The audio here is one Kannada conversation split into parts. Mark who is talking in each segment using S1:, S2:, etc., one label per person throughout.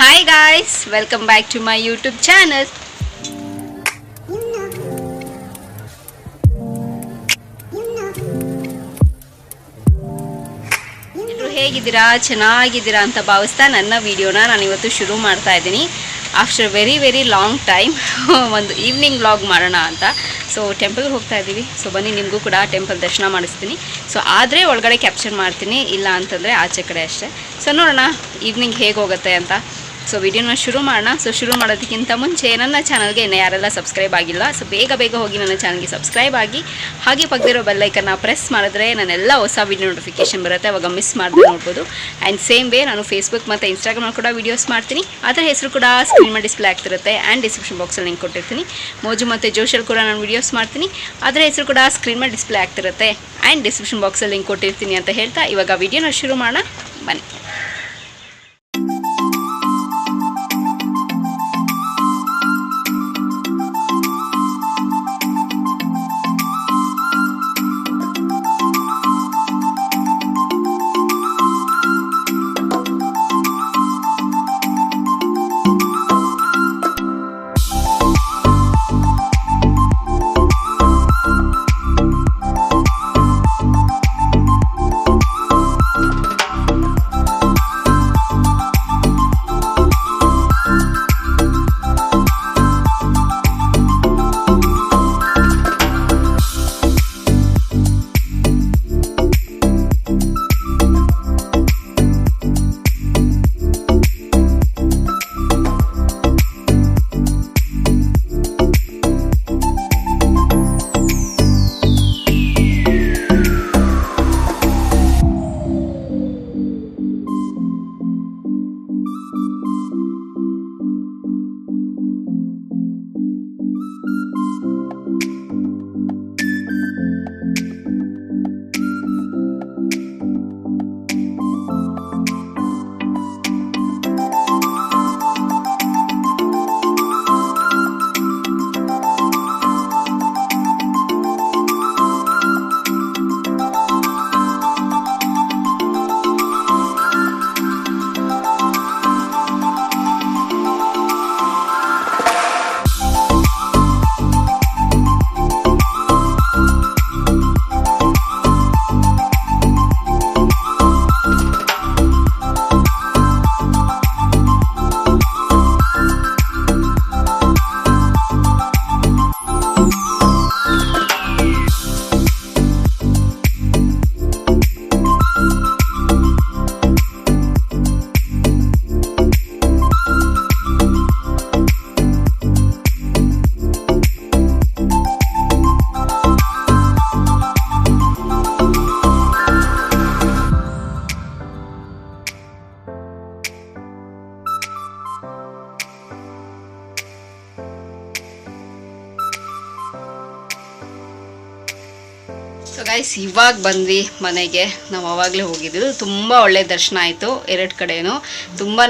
S1: Hi guys, welcome back to my YouTube channel. ಎಲ್ಲರೂ ಹೇಗಿದ್ದೀರಾ? ಚೆನ್ನಾಗಿದ್ದೀರಾ ಅಂತ ಭಾವಿಸ್ತಾ ನನ್ನ ವಿಡಿಯೋನ ನಾನು ಇವತ್ತು ಶುರು ಮಾಡ್ತಾ ಇದ್ದೀನಿ. ಆಫ್ಟರ್ ವೆರಿ ಲಾಂಗ್ ಟೈಮ್ ಒಂದು ಈವ್ನಿಂಗ್ ವ್ಲಾಗ್ ಮಾಡೋಣ ಅಂತ. ಸೊ ಟೆಂಪಲ್ಗೆ ಹೋಗ್ತಾ ಇದ್ದೀವಿ. ಸೊ ಬನ್ನಿ ನಿಮಗೂ ಕೂಡ ಟೆಂಪಲ್ ದರ್ಶನ ಮಾಡಿಸ್ತೀನಿ. ಸೊ ಆದರೆ ಒಳಗಡೆ ಕ್ಯಾಪ್ಚರ್ ಮಾಡ್ತೀನಿ, ಇಲ್ಲ ಅಂತಂದರೆ ಆಚೆ ಕಡೆ ಅಷ್ಟೇ. ಸೊ ನೋಡೋಣ ಈವ್ನಿಂಗ್ ಹೇಗೆ ಹೋಗುತ್ತೆ ಅಂತ. ಸೊ ವಿಡಿಯೋನ ಶುರು ಮಾಡೋಣ. ಸೊ ಶುರು ಮಾಡೋದಕ್ಕಿಂತ ಮುಂಚೆ ನನ್ನ ಚಾನಲ್ಗೆ ಇನ್ನು ಯಾರೆಲ್ಲ ಸಬ್ಸ್ಕ್ರೈಬ್ ಆಗಿಲ್ಲ, ಸೊ ಬೇಗ ಹೋಗಿ ನನ್ನ ಚಾನಲ್ಗೆ ಸಬ್ಸ್ಕ್ರೈಬ್ ಆಗಿ, ಹಾಗೆ ಪಕ್ಕದಿರೋ ಬೆಲ್ಲೈಕನ್ನ ಪ್ರೆಸ್ ಮಾಡಿದ್ರೆ ನಾನೆಲ್ಲ ಹೊಸ ವಿಡಿಯೋ ನೋಟಿಫಿಕೇಷನ್ ಬರುತ್ತೆ, ಅವಾಗ ಮಿಸ್ ಮಾಡದೆ ನೋಡ್ಬೋದು. ಆ್ಯಂಡ್ ಸೇಮ್ ವೇ ನಾನು ಫೇಸ್ಬುಕ್ ಮತ್ತು ಇನ್ಸ್ಟಾಗ್ರಾಮಲ್ಲಿ ಕೂಡ ವೀಡಿಯೋಸ್ ಮಾಡ್ತೀನಿ. ಅದರ ಹೆಸರು ಕೂಡ ಸ್ಕ್ರೀನ್ ಮೇಲೆ ಡಿಸ್ಪ್ಲೇ ಆಗ್ತಿರುತ್ತೆ. ಆ್ಯಂಡ್ ಡಿಸ್ಕ್ರಿಪ್ಷನ್ ಬಾಕ್ಸಲ್ಲಿ ಲಿಂಕ್ ಕೊಟ್ಟಿರ್ತೀನಿ. ಮೋಜು ಮತ್ತು ಜೋಶಲ್ಲಿ ಕೂಡ ನಾನು ವೀಡಿಯೋಸ್ ಮಾಡ್ತೀನಿ, ಅದರ ಹೆಸರು ಕೂಡ ಸ್ಕ್ರೀನ್ ಮೇಲೆ ಡಿಸ್ಪ್ಲೇ ಆಗ್ತಿರುತ್ತೆ. ಆ್ಯಂಡ್ ಡಿಸ್ಕ್ರಿಪ್ಷನ್ ಬಾಕ್ಸಲ್ಲಿ ಲಿಂಕ್ ಕೊಟ್ಟಿರ್ತೀನಿ ಅಂತ ಹೇಳ್ತಾ ಇವಾಗ ವಿಡಿಯೋನ ಶುರು ಮಾಡೋಣ ಬನ್ನಿ. ಸೊ ಗೈಸ್, ಇವಾಗ ಬಂದ್ವಿ ಮನೆಗೆ. ನಾವು ಆವಾಗಲೇ ಹೋಗಿದ್ದು, ತುಂಬ ಒಳ್ಳೆ ದರ್ಶನ ಆಯಿತು. ಎರಡು ಕಡೆಯೂ ತುಂಬಾ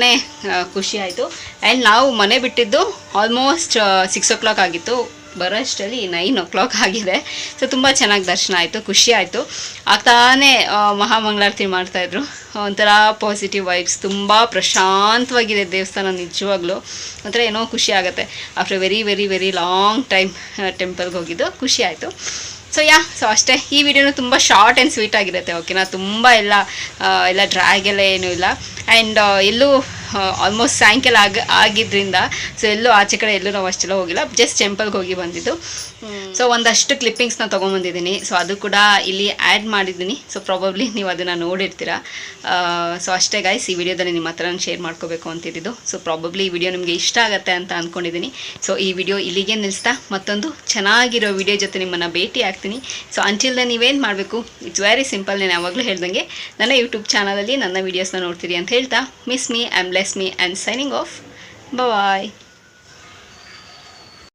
S1: ಖುಷಿ ಆಯಿತು. ಆ್ಯಂಡ್ ನಾವು ಮನೆ ಬಿಟ್ಟಿದ್ದು ಆಲ್ಮೋಸ್ಟ್ 6 o'clock ಆಗಿತ್ತು, ಬರೋಷ್ಟರಲ್ಲಿ 9 o'clock ಆಗಿದೆ. ಸೊ ತುಂಬ ಚೆನ್ನಾಗಿ ದರ್ಶನ ಆಯಿತು, ಖುಷಿ ಆಯಿತು. ಆಗ್ತಾನೆ ಮಹಾಮಂಗಳಾರತಿ ಮಾಡ್ತಾಯಿದ್ರು. ಒಂಥರ ಪಾಸಿಟಿವ್ ವೈಬ್ಸ್, ತುಂಬ ಪ್ರಶಾಂತವಾಗಿದೆ ದೇವಸ್ಥಾನ. ನಿಜವಾಗ್ಲೂ ಒಂಥರ ಏನೋ ಖುಷಿ ಆಗುತ್ತೆ. ಆಫ್ಟರ್ ವೆರಿ ಲಾಂಗ್ ಟೈಮ್ ಟೆಂಪಲ್ಗೆ ಹೋಗಿದ್ದು, ಖುಷಿ ಆಯಿತು. ಸೊ ಅಷ್ಟೇ. ಈ ವಿಡಿಯೋನು ತುಂಬ ಶಾರ್ಟ್ ಆ್ಯಂಡ್ ಸ್ವೀಟ್ ಆಗಿರುತ್ತೆ, ಓಕೆನಾ? ತುಂಬ ಎಲ್ಲ ಡ್ರ್ಯಾಗ್ ಎಲ್ಲ ಏನೂ ಇಲ್ಲ. ಆ್ಯಂಡ್ ಎಲ್ಲೂ ಆಲ್ಮೋಸ್ಟ್ ಸಾಯಂಕಾಲ ಆಗಿದ್ದರಿಂದ ಸೊ ಎಲ್ಲೂ ಆಚೆ ಕಡೆ ಎಲ್ಲೂ ನಾವು ಅಷ್ಟೆಲ್ಲ ಹೋಗಿಲ್ಲ, ಜಸ್ಟ್ ಟೆಂಪಲ್ಗೆ ಹೋಗಿ ಬಂದಿದ್ದು. ಸೊ ಒಂದಷ್ಟು ಕ್ಲಿಪ್ಪಿಂಗ್ಸ್ನ ತೊಗೊಂಬಂದಿದ್ದೀನಿ. ಸೊ ಅದು ಕೂಡ ಇಲ್ಲಿ ಆ್ಯಡ್ ಮಾಡಿದ್ದೀನಿ. ಸೊ ಪ್ರಾಬಬ್ಲಿ ನೀವು ಅದನ್ನು ನೋಡಿರ್ತೀರ. ಸೊ ಅಷ್ಟೇ ಗೈಸ್, ಈ ವಿಡಿಯೋದಲ್ಲಿ ನಿಮ್ಮ ಹತ್ರ ನಾನು ಶೇರ್ ಮಾಡ್ಕೋಬೇಕು ಅಂತಿದ್ದು. ಸೊ ಪ್ರಾಬಬ್ಲಿ ಈ ವಿಡಿಯೋ ನಿಮಗೆ ಇಷ್ಟ ಆಗುತ್ತೆ ಅಂತ ಅಂದ್ಕೊಂಡಿದ್ದೀನಿ. ಸೊ ಈ ವಿಡಿಯೋ ಇಲ್ಲಿಗೆ ನಿಲ್ಲಿಸ್ತಾ ಮತ್ತೊಂದು ಚೆನ್ನಾಗಿರೋ ವಿಡಿಯೋ ಜೊತೆ ನಿಮ್ಮನ್ನು ಭೇಟಿ ಆಗ್ತೀನಿ. ಸೊ ಅಂಟಿಲ್ ದೆನ್ ನೀವೇನು ಮಾಡಬೇಕು, ಇಟ್ಸ್ ವೆರಿ ಸಿಂಪಲ್. ನಾನು ಯಾವಾಗಲೂ ಹೇಳ್ದಂಗೆ ನನ್ನ ಯೂಟ್ಯೂಬ್ ಚಾನಲಲ್ಲಿ ನನ್ನ ವೀಡಿಯೋಸ್ನ ನೋಡ್ತೀರಿ ಅಂತ ಹೇಳ್ತಾ, miss me, I am bless me and signing off. Bye.